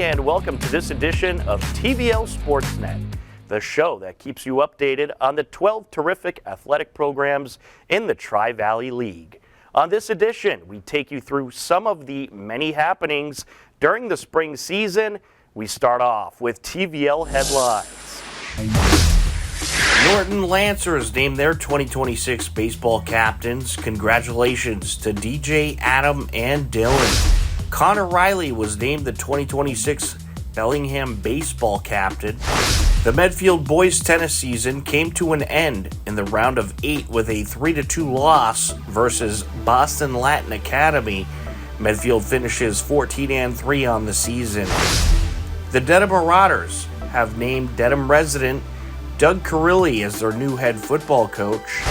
and welcome to this edition of TVL Sports Net, the show that keeps you updated on the 12 terrific athletic programs in the Tri-Valley League. On this edition, we take you through some of the many happenings during the spring season. We start off with TVL headlines. Norton Lancers named their 2026 baseball captains. Congratulations to DJ, Adam, and Dylan. Connor Riley was named the 2026 Bellingham baseball captain. The Medfield boys tennis season came to an end in the round of 8 with a 3-2 loss versus Boston Latin Academy. Medfield finishes 14-3 on the season. The Dedham Marauders have named Dedham resident Doug Carilli as their new head football coach.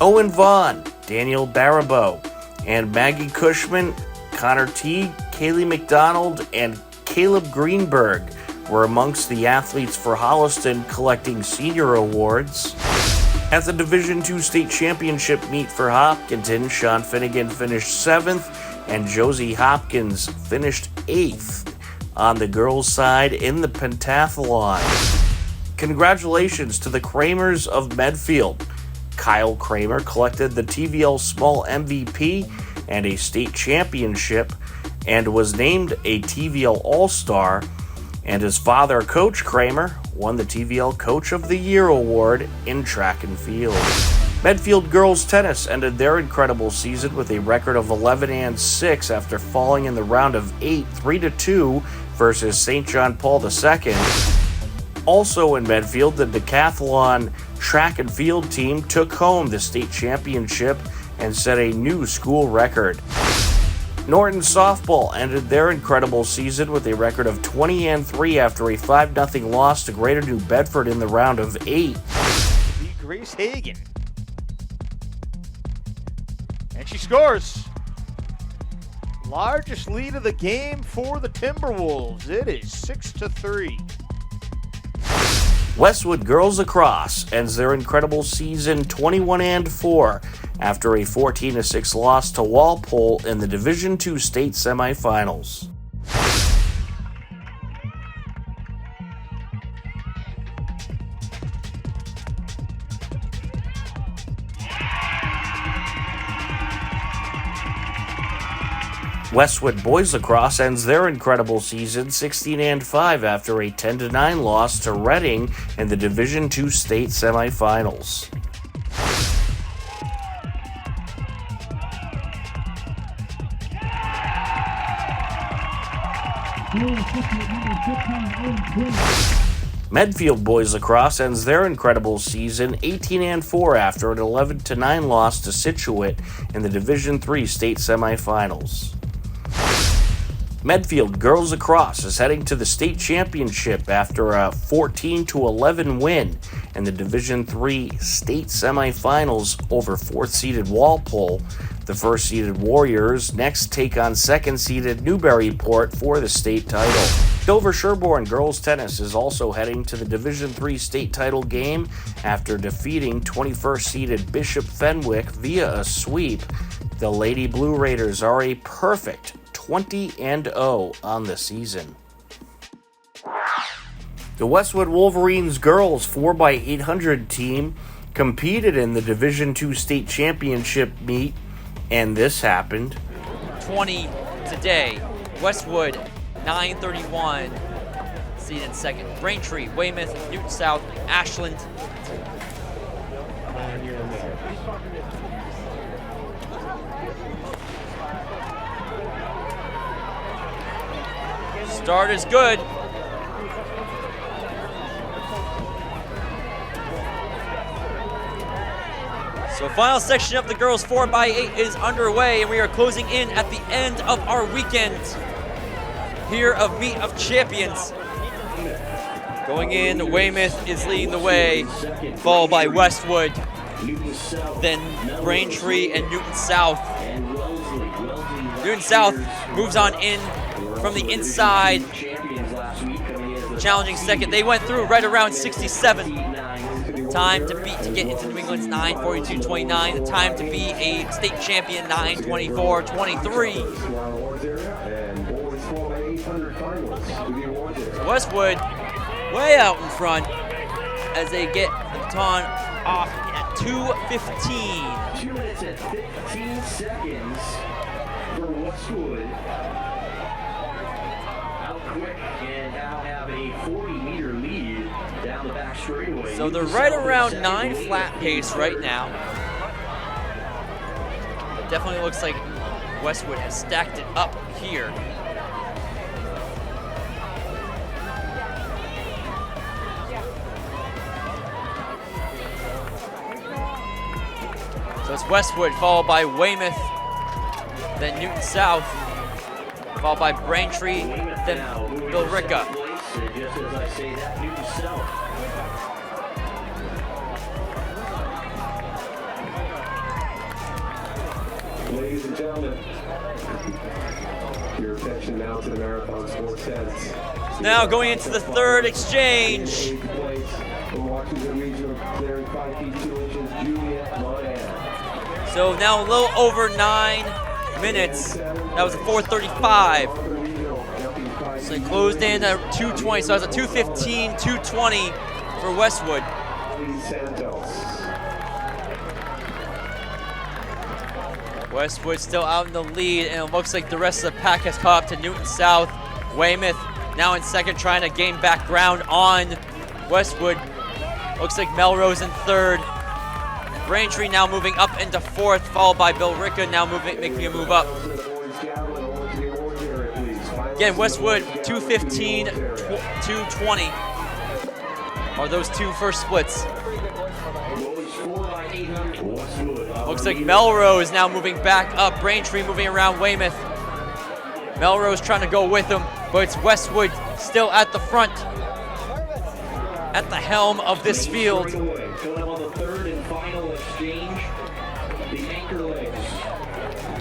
Owen Vaughn, Daniel Baribeau, and Maggie Cushman, Connor Teague, Kaylee McDonald, and Caleb Greenberg were amongst the athletes for Holliston collecting senior awards. At the Division II state championship meet for Hopkinton, Sean Finnegan finished 7th and Josie Hopkins finished 8th on the girls' side in the pentathlon. Congratulations to the Kramers of Medfield. Kyle Kramer collected the TVL Small MVP and a state championship and was named a TVL All-Star, and his father, Coach Kramer, won the TVL Coach of the Year award in track and field. Medfield girls tennis ended their incredible season with a record of 11-6 after falling in the round of 8 3-2 versus St. John Paul II. Also in Medfield, the decathlon track and field team took home the state championship and set a new school record. Norton Softball ended their incredible season with a record of 20-3 after a 5-0 loss to Greater New Bedford in the round of 8. Grace Hagan. And she scores. Largest lead of the game for the Timberwolves. It is 6-3. Westwood girls lacrosse ends their incredible season 21-4 after a 14-6 loss to Walpole in the Division II state semifinals. Westwood boys lacrosse ends their incredible season 16-5 after a 10-9 loss to Reading in the Division II state semifinals. Medfield boys lacrosse ends their incredible season 18-4 after an 11-9 loss to Scituate in the Division III state semifinals. Medfield girls lacrosse is heading to the state championship after a 14-11 win in the Division III state semifinals over 4th-seeded Walpole. The 1st-seeded Warriors next take on 2nd-seeded Newburyport for the state title. Dover Sherborne girls tennis is also heading to the Division III state title game after defeating 21st-seeded Bishop Fenwick via a sweep. The Lady Blue Raiders are a perfect 20-0 on the season. The Westwood Wolverines girls 4x800 team competed in the Division II state championship meet, and this happened. 20 today. Westwood 931 seeded 2nd. Braintree, Weymouth, Newton South, Ashland. Start is good. So final section of the girls 4x8 is underway, and we are closing in at the end of our weekend here of Meet of Champions. Going in, Weymouth is leading the way, followed by Westwood, then Braintree and Newton South. Newton South moves on in from the inside, challenging 2nd. They went through right around 67. Time to beat to get into New England's 9:42.29. The time to be a state champion 9:24.23. Westwood way out in front as they get the baton off at 2:15. 2 minutes and 15 seconds for Westwood. Out quick and now have a 40-meter lead down the back straightaway. So they're right around 9 flat pace right now. It definitely looks like Westwood has stacked it up here. So it's Westwood, followed by Weymouth, then Newton South, followed by Braintree, then Billerica. Just as I say that, Newton South. Ladies and gentlemen, your attention now to the Marathon Sports Heads. Now going into the third exchange. From Washington Regional clearing 5 feet 2 inches, Juliet Monahan. So now a little over 9 minutes. That was a 4:35. So it closed in at 2:20. So that's a 2:15, 2:20 for Westwood. Westwood still out in the lead, and it looks like the rest of the pack has caught up to Newton South. Weymouth now in second, trying to gain back ground on Westwood. Looks like Melrose in third. Braintree now moving up into fourth, followed by Billerica now making a move up. Again, Westwood 2:15, 2:20 are those two first splits. Looks like Melrose now moving back up. Braintree moving around Weymouth. Melrose trying to go with him, but it's Westwood still at the front, at the helm of this field.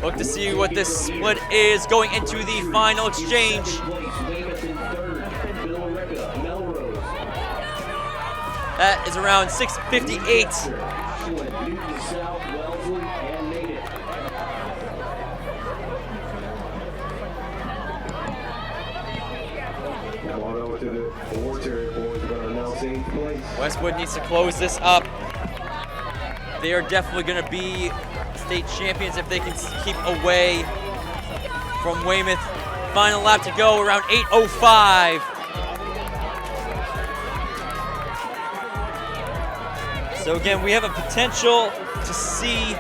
Look to see what this split is going into the final exchange. That is around 6:58. Westwood needs to close this up. They are definitely going to be state champions if they can keep away from Weymouth. Final lap to go, around 8:05. So again, we have a potential to see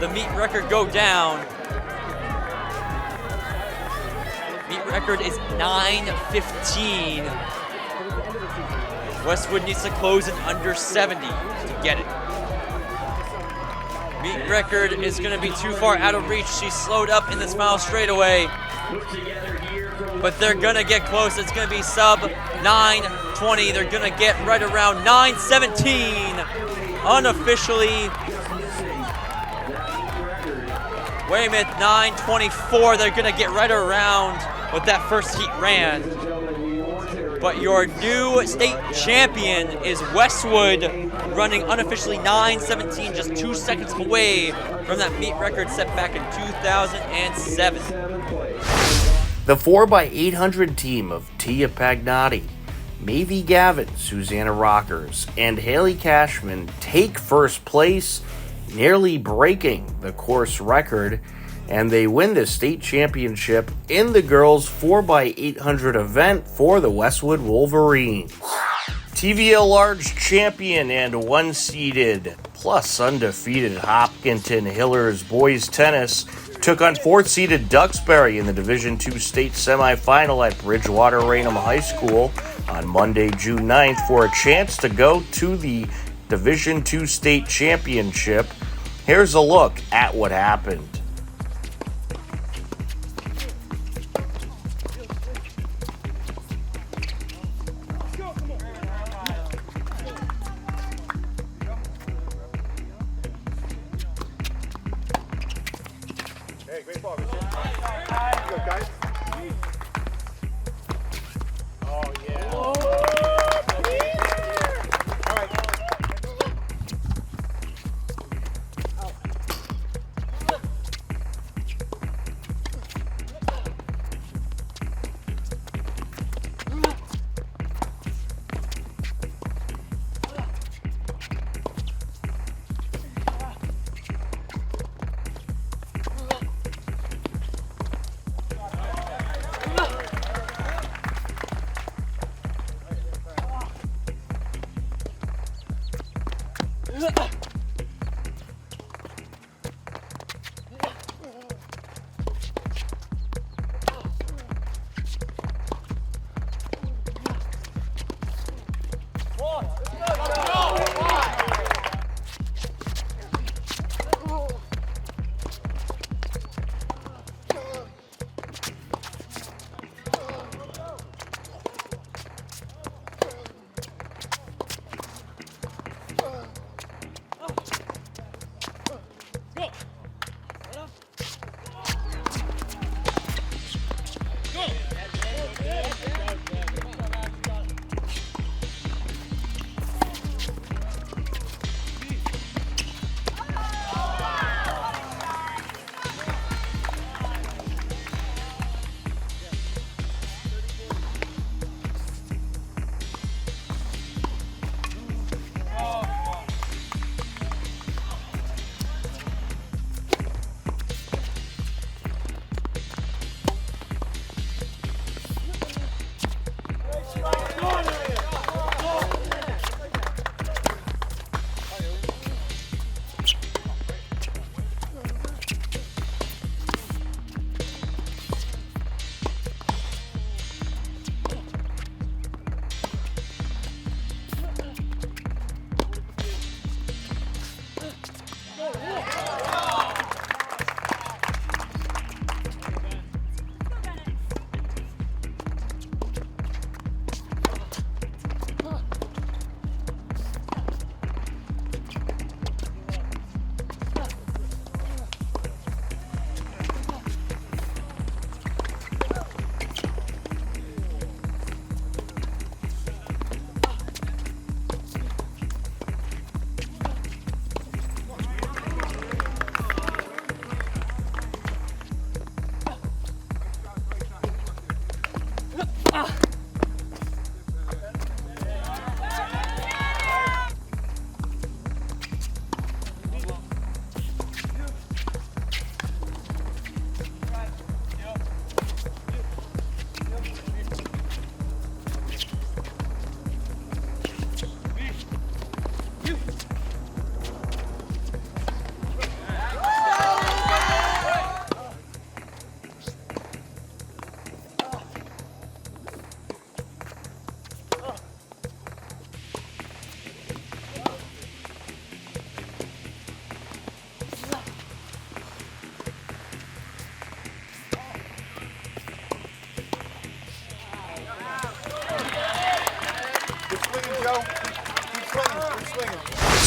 the meet record go down. Meet record is 9:15. Westwood needs to close in under 70 to get it. Meet record is going to be too far out of reach. She slowed up in this final straightaway, but they're going to get close. It's going to be sub 9:20. They're going to get right around 9:17 unofficially. Weymouth 9:24. They're going to get right around what that first heat ran. But your new state champion is Westwood, running unofficially 9:17, just 2 seconds away from that meet record set back in 2007. The 4x800 team of Tia Pagnotti, Mavie Gavin, Susanna Rockers, and Haley Cashman take first place, nearly breaking the course record, and they win the state championship in the girls 4x800 event for the Westwood Wolverines. TVL Large champion and one-seeded plus undefeated Hopkinton Hillers boys tennis took on fourth-seeded Duxbury in the Division II state semifinal at Bridgewater Raynham High School on Monday, June 9th for a chance to go to the Division II state championship. Here's a look at what happened. Hey, great ball. Good guys. Oh, yeah. All right.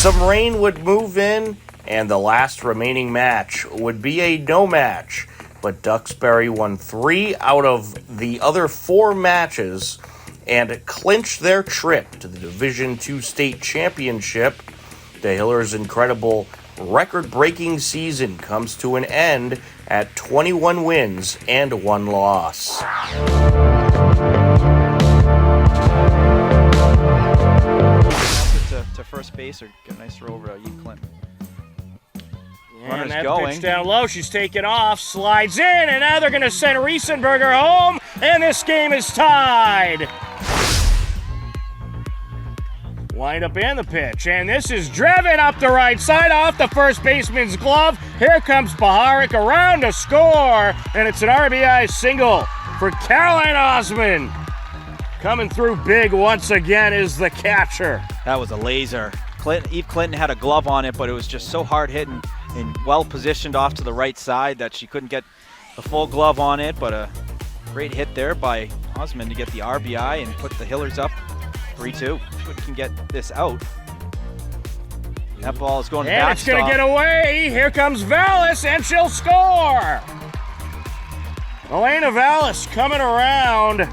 Some rain would move in, and the last remaining match would be a no match. But Duxbury won 3 out of the other 4 matches and clinched their trip to the Division II State Championship. The Hillers' incredible record-breaking season comes to an end at 21 wins and 1 loss. To first base or get a nice throw over to Eve Clinton. And that pitch down low, she's taken off, slides in, and now they're going to send Riesenberger home, and this game is tied. Wind up and the pitch, and this is driven up the right side off the first baseman's glove. Here comes Baharik around to score, and it's an RBI single for Caroline Osman. Coming through big once again is the catcher. That was a laser. Eve Clinton had a glove on it, but it was just so hard hit and well positioned off to the right side that she couldn't get the full glove on it, but a great hit there by Osman to get the RBI and put the Hillers up 3-2. She can get this out. That ball is going to backstop. And it's going to get away. Here comes Vallis, and she'll score. Elena Vallis coming around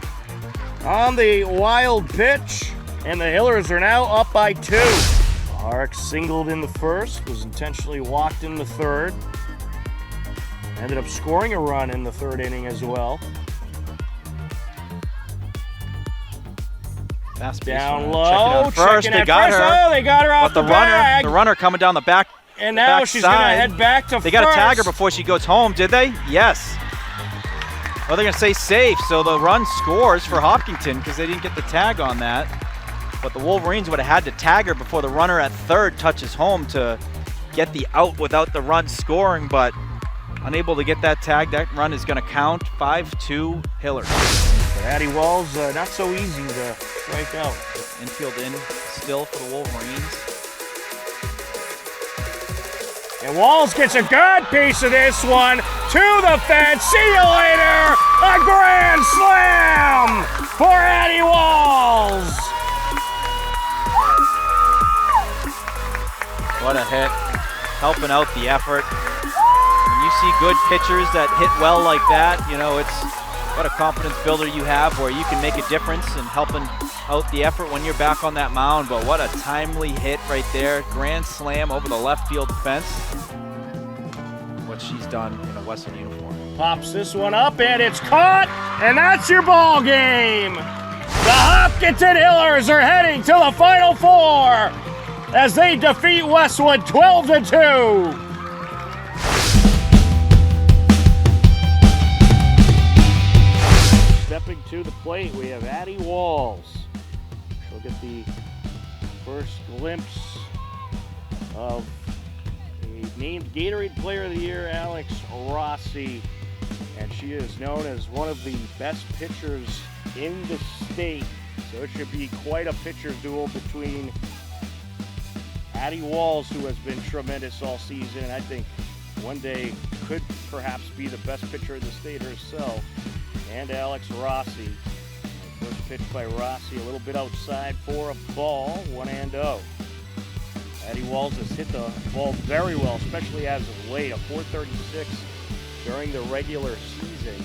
on the wild pitch, and the Hillers are now up by 2. Baharik singled in the first, was intentionally walked in the third. Ended up scoring a run in the third inning as well. Fast down low, checking it out first. Oh, they got her off the bag. The runner coming down the back. And now she's going to head back to first. They got to tag her before she goes home, did they? Yes. Well, they're going to say safe, so the run scores for Hopkinton because they didn't get the tag on that. but the Wolverines would have had to tag her before the runner at third touches home to get the out without the run scoring, but unable to get that tag. That run is going to count. 5-2 Hillers. But Addie Walls, not so easy to strike out. Infield in still for the Wolverines. And Walls gets a good piece of this one to the fence. See you later. A grand slam for Addie Walls. What a hit. Helping out the effort. When you see good pitchers that hit well like that, you know, it's what a confidence builder you have where you can make a difference in helping out the effort when you're back on that mound. But what a timely hit right there. Grand slam over the left field fence. What she's done in a Westwood uniform. Pops this one up and it's caught, and that's your ball game. The Hopkinton Hillers are heading to the Final Four as they defeat Westwood 12-2. Stepping to the plate, we have Addie Walls. She'll get the first glimpse of a named Gatorade Player of the Year, Alex Rossi. And she is known as one of the best pitchers in the state. So it should be quite a pitcher's duel between Addie Walls, who has been tremendous all season, and I think one day could perhaps be the best pitcher in the state herself, and Alex Rossi. First pitch by Rossi, a little bit outside for a ball, 1-0. Addie Walls has hit the ball very well, especially as of late, a .436 during the regular season,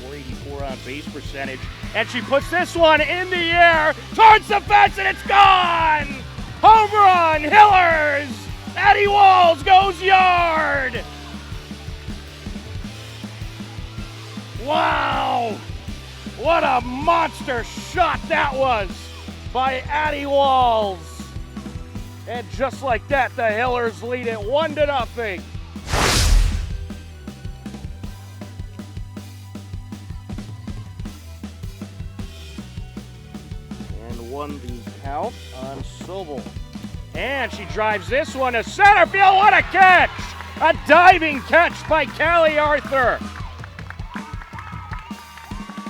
.484 on base percentage, and she puts this one in the air, towards the fence, and it's gone! Home run, Hillers! Addie Walls goes yard! Wow! What a monster shot that was by Addie Walls! And just like that, the Hillers lead it 1-0. And won the count on Sobel. And she drives this one to center field. What a catch! A diving catch by Callie Arthur.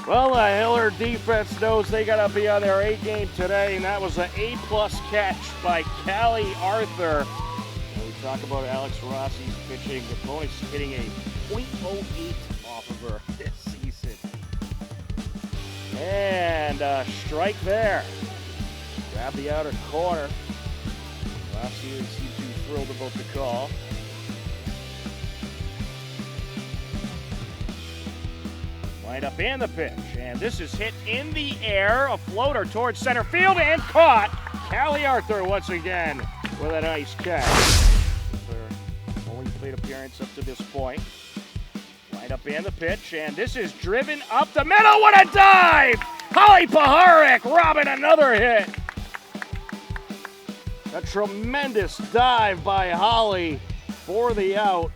Well, the Hiller defense knows they got to be on their A game today, and that was an A+ catch by Callie Arthur. And we talk about Alex Rossi's pitching. The opponent's hitting a .08 off of her this season. And a strike there. Grab the outer corner. Rossi didn't seem too thrilled about the call. Wind up and the pitch, and this is hit in the air, a floater towards center field and caught. Callie Arthur once again with a nice catch. Her only plate appearance up to this point. Wind up and the pitch, and this is driven up the middle. What a dive! Holly Paharek robbing another hit. A tremendous dive by Holly for the out.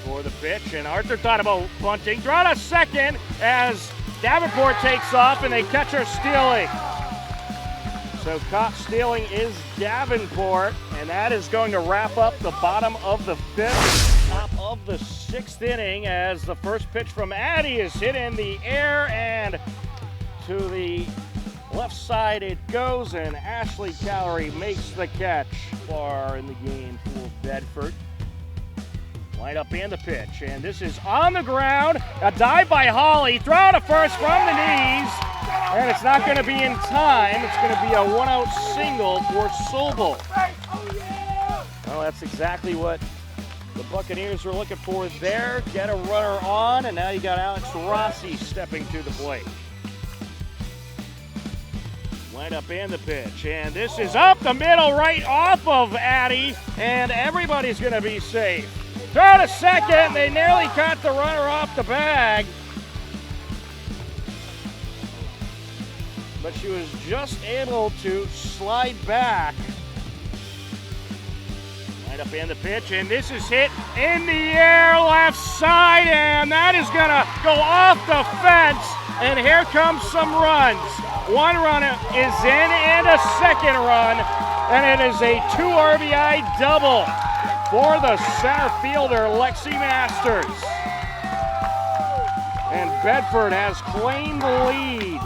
For the pitch, and Arthur thought about bunting. Drawn a second as Davenport takes off, and they catch her stealing. So caught stealing is Davenport, and that is going to wrap up the bottom of the fifth, top of the sixth inning, as the first pitch from Addie is hit in the air, and to the left side it goes, and Ashley Callery makes the catch. Far in the game for Bedford. Wind up and the pitch, and this is on the ground. A dive by Holly, throw to first from the knees, and it's not going to be in time. It's going to be a one-out single for Sobel. Well, that's exactly what the Buccaneers were looking for there. Get a runner on, and now you got Alex Rossi stepping to the plate. Wind up and the pitch, and this is up the middle right off of Addie, and everybody's going to be safe. Throw to second, they nearly caught the runner off the bag. But she was just able to slide back. Right up in the pitch, and this is hit in the air left side, and that is gonna go off the fence and here comes some runs. One run is in and a second run, and it is a 2 RBI double for the center fielder, Lexi Masters. And Bedford has claimed the lead.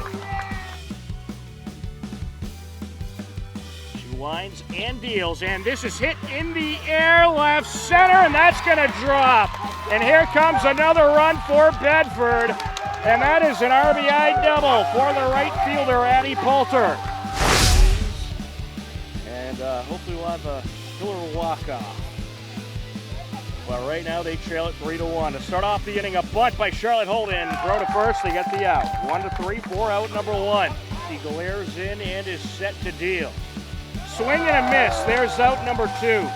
She winds and deals, and this is hit in the air, left center, and that's going to drop. And here comes another run for Bedford, and that is an RBI double for the right fielder, Addie Poulter. And hopefully we'll have a killer walk-off. Well, right now they trail it 3-1. To start off the inning, a bunt by Charlotte Holden. Throw to first, they get the out. 1-3, 4 out, number 1. He glares in and is set to deal. Swing and a miss. There's out number 2.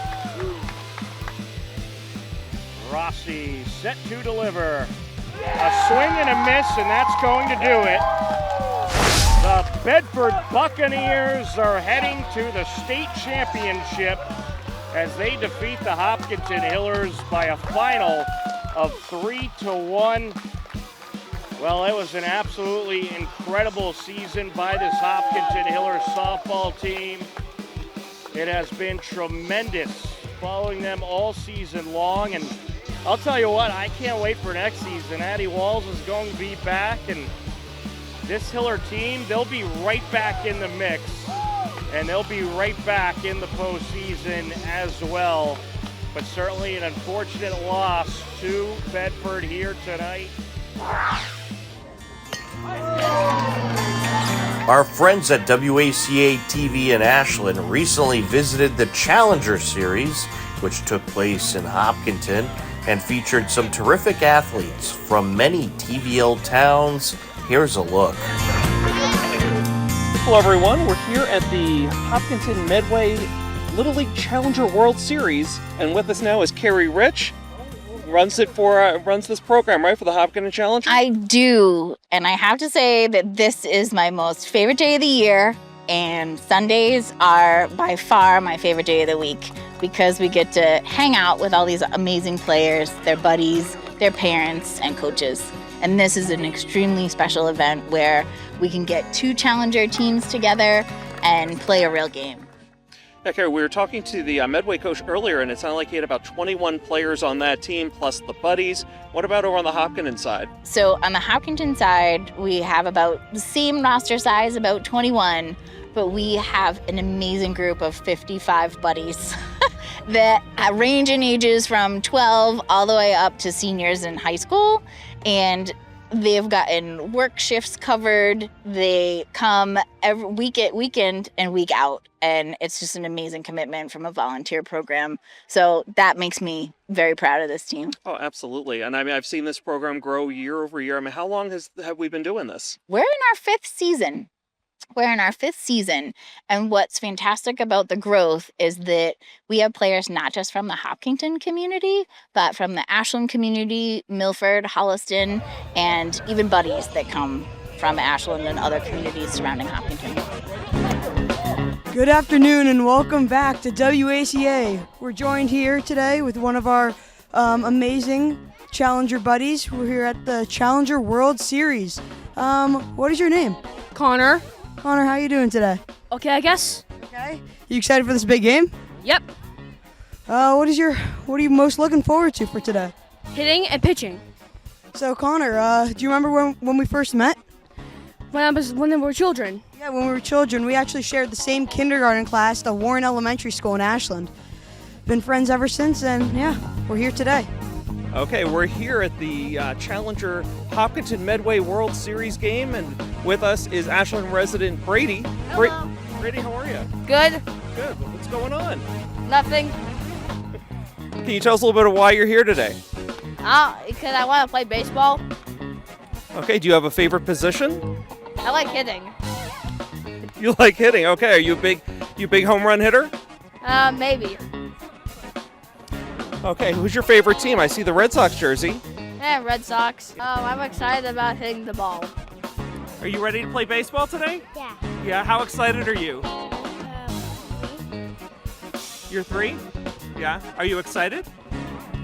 Rossi set to deliver. A swing and a miss, and that's going to do it. The Bedford Buccaneers are heading to the state championship as they defeat the Hopkinton Hillers by a final of 3-1. Well, it was an absolutely incredible season by this Hopkinton Hillers softball team. It has been tremendous following them all season long, and I'll tell you what, I can't wait for next season. Addie Walls is going to be back, and this Hiller team, they'll be right back in the mix. And they'll be right back in the postseason as well. But certainly an unfortunate loss to Bedford here tonight. Our friends at WACA-TV in Ashland recently visited the Challenger Series, which took place in Hopkinton, and featured some terrific athletes from many TVL towns. Here's a look. Hello everyone, we're here at the Hopkinton Medway Little League Challenger World Series, and with us now is Carrie Rich. Runs this program, right, for the Hopkinton Challenger? I do, and I have to say that this is my most favorite day of the year, and Sundays are by far my favorite day of the week because we get to hang out with all these amazing players, their buddies, their parents, and coaches. And this is an extremely special event where we can get 2 Challenger teams together and play a real game. Yeah, Carrie, we were talking to the Medway coach earlier, and it sounded like he had about 21 players on that team, plus the buddies. What about over on the Hopkinton side? So on the Hopkinton side, we have about the same roster size, about 21, but we have an amazing group of 55 buddies that range in ages from 12 all the way up to seniors in high school. And they've gotten work shifts covered. They come every weekend and week out. And it's just an amazing commitment from a volunteer program. So that makes me very proud of this team. Oh, absolutely. And I mean, I've seen this program grow year over year. I mean, how long have we been doing this? We're in our 5th season. And what's fantastic about the growth is that we have players not just from the Hopkinton community, but from the Ashland community, Milford, Holliston, and even buddies that come from Ashland and other communities surrounding Hopkinton. Good afternoon and welcome back to WACA. We're joined here today with one of our amazing Challenger buddies. We're here at the Challenger World Series. What is your name? Connor. Connor, how are you doing today? Okay, I guess. Okay. You excited for this big game? Yep. What are you most looking forward to for today? Hitting and pitching. So Connor, do you remember when we first met? When we were children. Yeah, when we were children. We actually shared the same kindergarten class at Warren Elementary School in Ashland. Been friends ever since, and yeah, we're here today. Okay, we're here at the Challenger Hopkinton Medway World Series game, and with us is Ashland resident Brady. Brady, how are you? Good. Good. What's going on? Nothing. Can you tell us a little bit of why you're here today? Because I want to play baseball. Okay, do you have a favorite position? I like hitting. You like hitting? Okay, are you a big home run hitter? Maybe. Okay, who's your favorite team? I see the Red Sox jersey. Yeah, Red Sox. I'm excited about hitting the ball. Are you ready to play baseball today? Yeah. Yeah, how excited are you? You're 3? Yeah. Are you excited?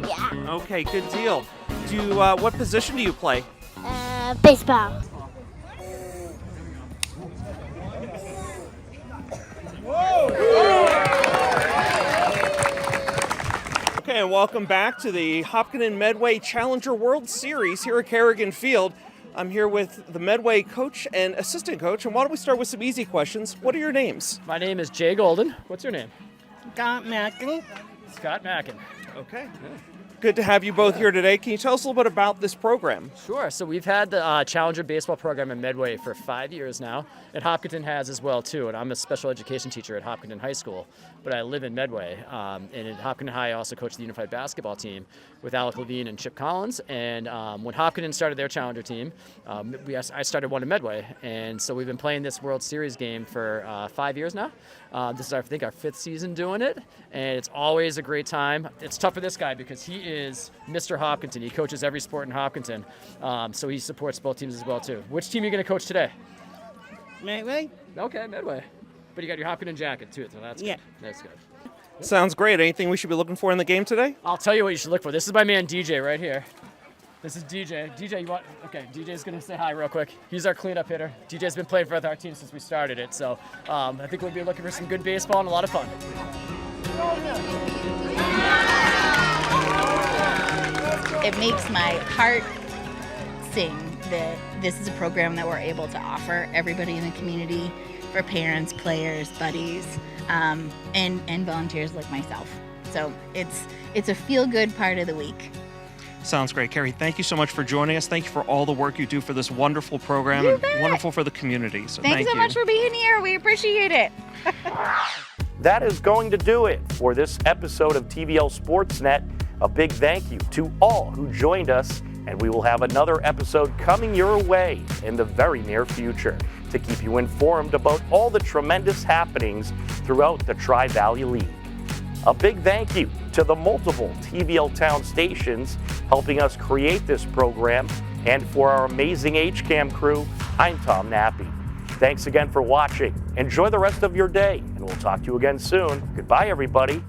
Yeah. Okay, good deal. What position do you play? Baseball. And welcome back to the Hopkinton Medway Challenger World Series here at Kerrigan Field. I'm here with the Medway coach and assistant coach, and why don't we start with some easy questions. What are your names? My name is Jay Golden. What's your name? Scott Mackin. Scott Mackin. Okay. Good to have you both here today. Can you tell us a little bit about this program? Sure. So we've had the Challenger baseball program in Medway for 5 years now, and Hopkinton has as well too. And I'm a special education teacher at Hopkinton High School, but I live in Medway. And at Hopkinton High, I also coach the unified basketball team with Alec Levine and Chip Collins. And when Hopkinton started their Challenger team, I started one in Medway, and so we've been playing this World Series game for 5 years now. This is, I think, our 5th season doing it, and it's always a great time. It's tough for this guy because he is Mr. Hopkinton. He coaches every sport in Hopkinton, so he supports both teams as well too. Which team are you going to coach today? Medway. Okay, Medway. But you got your Hopkinton jacket too, so that's good. That's good. Sounds great. Anything we should be looking for in the game today? I'll tell you what you should look for. This is my man DJ right here. This is DJ. DJ, you want? Okay, DJ's gonna say hi real quick. He's our cleanup hitter. DJ's been playing for our team since we started it, so I think we'll be looking for some good baseball and a lot of fun. It makes my heart sing that this is a program that we're able to offer everybody in the community, for parents, players, buddies, and volunteers like myself. So it's a feel-good part of the week. Sounds great. Carrie, thank you so much for joining us. Thank you for all the work you do for this wonderful program and wonderful for the community. So Thanks so much for being here. We appreciate it. That is going to do it for this episode of TVL Sports Net. A big thank you to all who joined us, and we will have another episode coming your way in the very near future to keep you informed about all the tremendous happenings throughout the Tri-Valley League. A big thank you to the multiple TVL-town stations helping us create this program, and for our amazing HCAM crew, I'm Tom Nappy. Thanks again for watching. Enjoy the rest of your day, and we'll talk to you again soon. Goodbye, everybody.